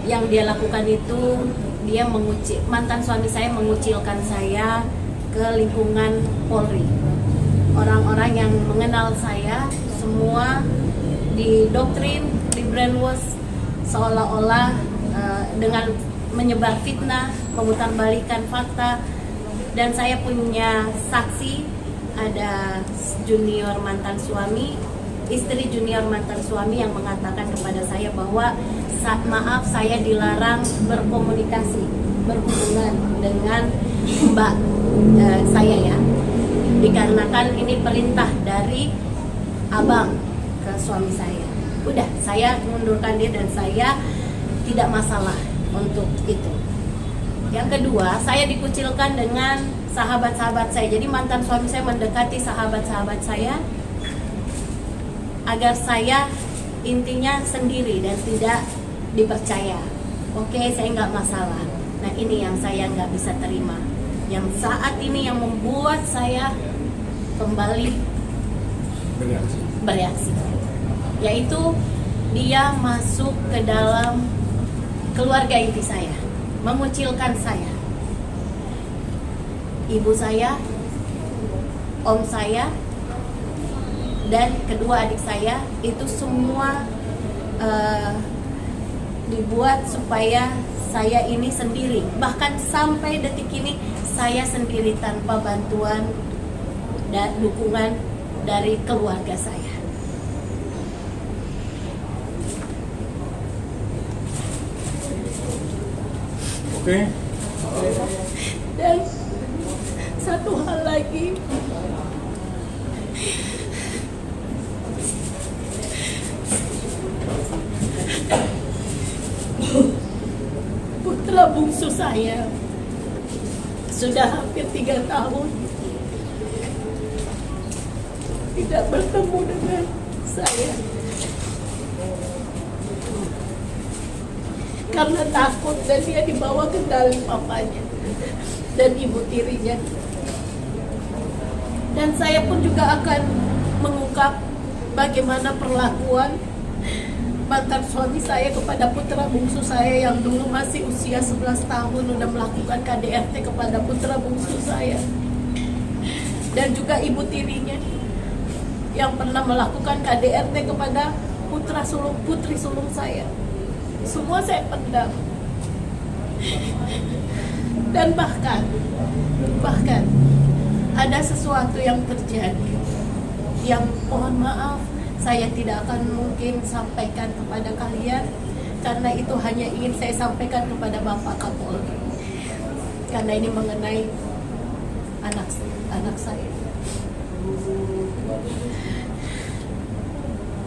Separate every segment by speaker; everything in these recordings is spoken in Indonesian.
Speaker 1: Yang dia lakukan itu, dia mantan suami saya mengucilkan saya ke lingkungan Polri. Orang-orang yang mengenal saya semua didoktrin, di brainwash, seolah-olah dengan menyebar fitnah, memutarbalikkan fakta. Dan saya punya saksi, ada junior mantan suami, istri junior mantan suami yang mengatakan kepada saya bahwa maaf, saya dilarang berkomunikasi, berhubungan dengan mbak saya ya, dikarenakan ini perintah dari abang ke suami saya. Udah, saya mundurkan dia dan saya tidak masalah untuk itu. Yang kedua, saya dikucilkan dengan sahabat-sahabat saya. Jadi mantan suami saya mendekati sahabat-sahabat saya agar saya intinya sendiri dan tidak dipercaya. Oke, saya nggak masalah. Nah, ini yang saya nggak bisa terima. Yang saat ini yang membuat saya kembali bereaksi. Yaitu dia masuk ke dalam keluarga inti saya, mengucilkan saya. Ibu saya, om saya, dan kedua adik saya itu semua dibuat supaya saya ini sendiri. Bahkan sampai detik ini saya sendiri tanpa bantuan dan dukungan dari keluarga saya.
Speaker 2: Oke.
Speaker 1: Dan satu hal lagi, putra bungsu saya sudah hampir 3 tahun tidak bertemu dengan saya karena takut, dan dia dibawa ke dalam papanya dan ibu tirinya. Dan saya pun juga akan mengungkap bagaimana perlakuan mantan suami saya kepada putra bungsu saya yang dulu masih usia 11 tahun udah melakukan KDRT kepada putra bungsu saya, dan juga ibu tirinya yang pernah melakukan KDRT kepada putri sulung saya. Semua saya pendam. Dan bahkan ada sesuatu yang terjadi yang mohon maaf saya tidak akan mungkin sampaikan kepada kalian, karena itu hanya ingin saya sampaikan kepada Bapak Kapolri, karena ini mengenai anak saya.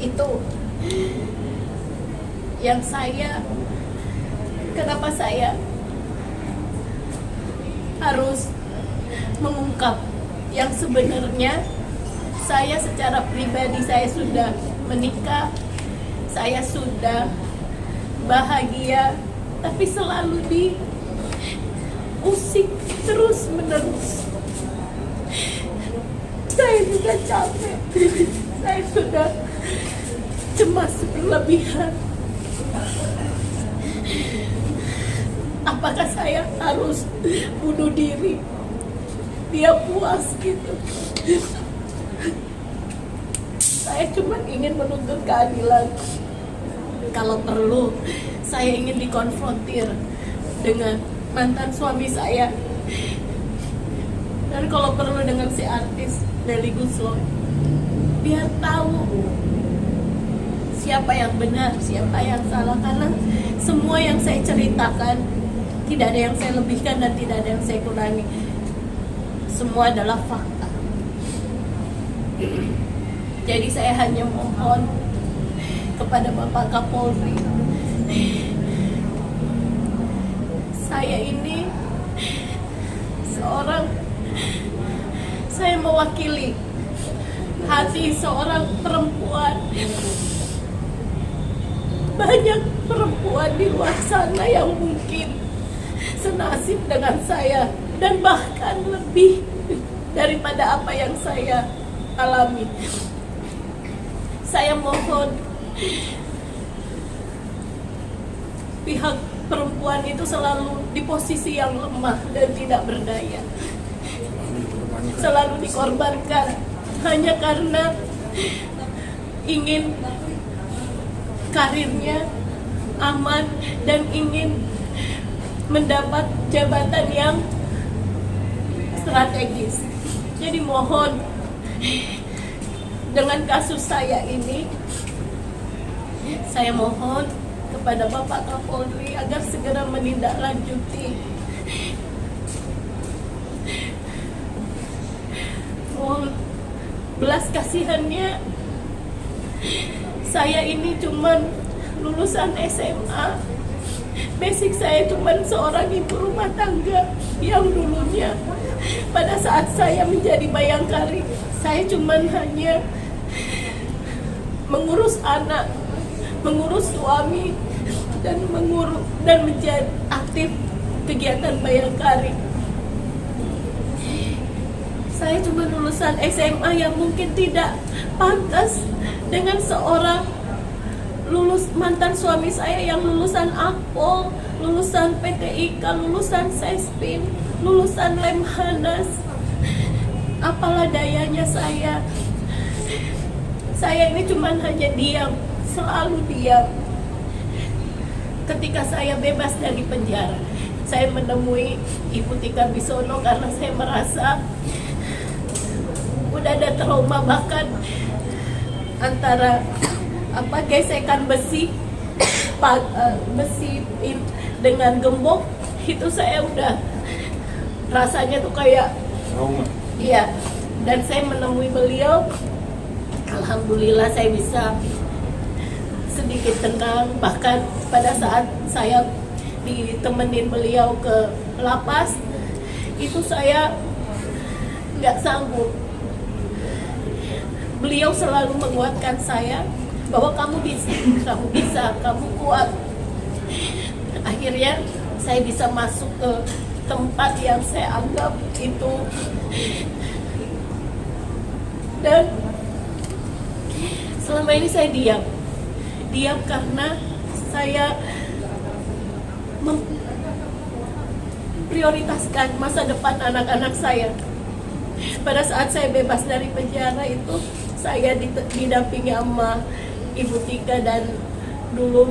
Speaker 1: Itu yang kenapa saya harus mengungkap yang sebenarnya. Saya secara pribadi saya sudah menikah, saya sudah bahagia, tapi selalu diusik terus menerus. Saya juga capek, saya sudah cemas berlebihan. Apakah saya harus bunuh diri? Dia puas gitu. Saya cuma ingin menuntut keadilan. Kalau perlu, saya ingin dikonfrontir dengan mantan suami saya. Dan kalau perlu dengan si artis Melly Goeslaw, biar tahu siapa yang benar, siapa yang salah. Karena semua yang saya ceritakan, tidak ada yang saya lebihkan dan tidak ada yang saya kurangi. Semua adalah fakta. Jadi saya hanya mohon kepada Bapak Kapolri, saya ini saya mewakili hati seorang perempuan. Banyak perempuan di luar sana yang mungkin senasib dengan saya, dan bahkan lebih daripada apa yang saya alami. Saya mohon pihak perempuan itu selalu di posisi yang lemah dan tidak berdaya, selalu dikorbankan hanya karena ingin karirnya aman dan ingin mendapat jabatan yang strategis. Jadi mohon, dengan kasus saya ini, saya mohon kepada Bapak Kapolri agar segera menindaklanjuti. Mohon belas kasihannya, saya ini cuman lulusan SMA. Basic saya cuman seorang ibu rumah tangga yang dulunya pada saat saya menjadi bayangkari, saya cuman hanya mengurus anak, mengurus suami, dan menjadi aktif kegiatan bayangkari. Saya cuma lulusan SMA yang mungkin tidak pantas dengan seorang mantan suami saya yang lulusan Akpol, lulusan PTIK, lulusan Sespin, lulusan Lemhanas. Apalah dayanya saya ini cuma hanya diam, selalu diam. Ketika saya bebas dari penjara, saya menemui Ibu Tika Bisono karena saya merasa udah ada trauma, bahkan antara gesekan besi dengan gembok itu saya udah rasanya tuh kayak trauma. Iya, dan saya menemui beliau, alhamdulillah saya bisa sedikit tenang. Bahkan pada saat saya ditemenin beliau ke lapas, itu saya nggak sanggup. Beliau selalu menguatkan saya bahwa kamu bisa, kamu kuat. Akhirnya saya bisa masuk ke tempat yang saya anggap itu, dan selama ini saya diam karena saya memprioritaskan masa depan anak-anak saya. Pada saat saya bebas dari penjara itu, saya didampingi sama Ibu Tika, dan dulu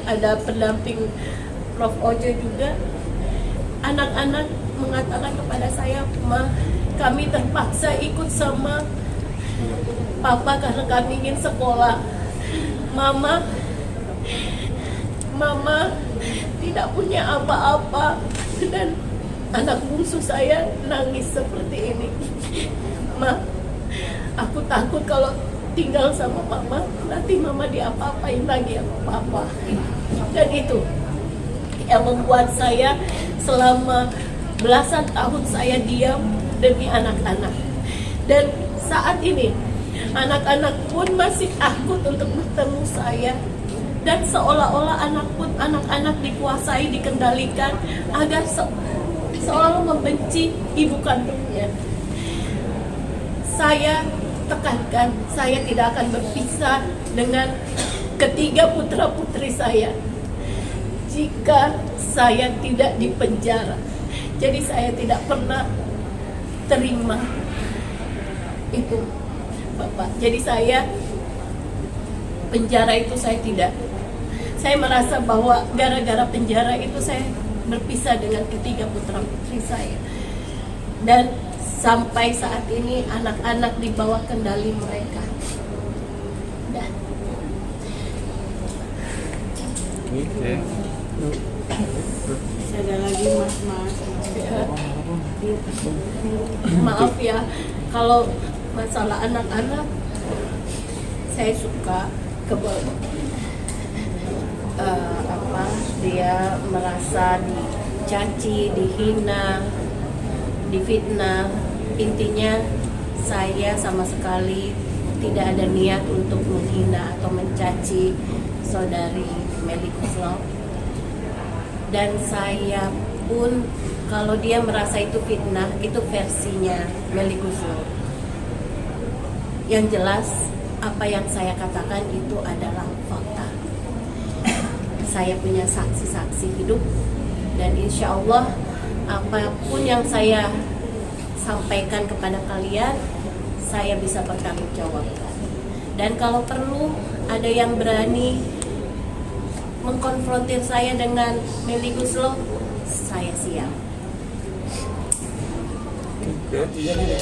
Speaker 1: ada pendamping Prof. Ojo juga. Anak-anak mengatakan kepada saya, "Ma, kami terpaksa ikut sama Papa karena kami ingin sekolah. Mama tidak punya apa-apa." Dan anak bungsu saya nangis seperti ini, "Ma, aku takut kalau tinggal sama Mama, nanti Mama diapa-apain lagi sama Papa." Dan itu yang membuat saya selama belasan tahun saya diam demi anak-anak. Dan saat ini anak-anak pun masih takut untuk bertemu saya, dan seolah-olah anak-anak dikuasai, dikendalikan agar seolah membenci ibu kandungnya. Saya tekankan, saya tidak akan berpisah dengan ketiga putra-putri saya jika saya tidak dipenjara. Jadi saya tidak pernah terima itu, Bapak. Jadi saya penjara itu saya tidak. Saya merasa bahwa gara-gara penjara itu saya berpisah dengan ketiga putra-putri saya. Dan sampai saat ini anak-anak di bawah kendali mereka. Dan
Speaker 2: ada lagi mas.
Speaker 1: Maaf ya, kalau masalah anak-anak saya suka dia merasa dicaci, dihina, difitnah. Intinya saya sama sekali tidak ada niat untuk menghina atau mencaci saudari Meli Guslau. Dan saya pun Kalau dia merasa itu fitnah, itu versinya Melly Guslo. Yang jelas, apa yang saya katakan itu adalah fakta. Saya punya saksi-saksi hidup, dan insya Allah apapun yang saya sampaikan kepada kalian, saya bisa bertanggung jawab. Dan kalau perlu ada yang berani mengkonfrontir saya dengan Melly Guslo, saya siap.
Speaker 2: Artinya gini,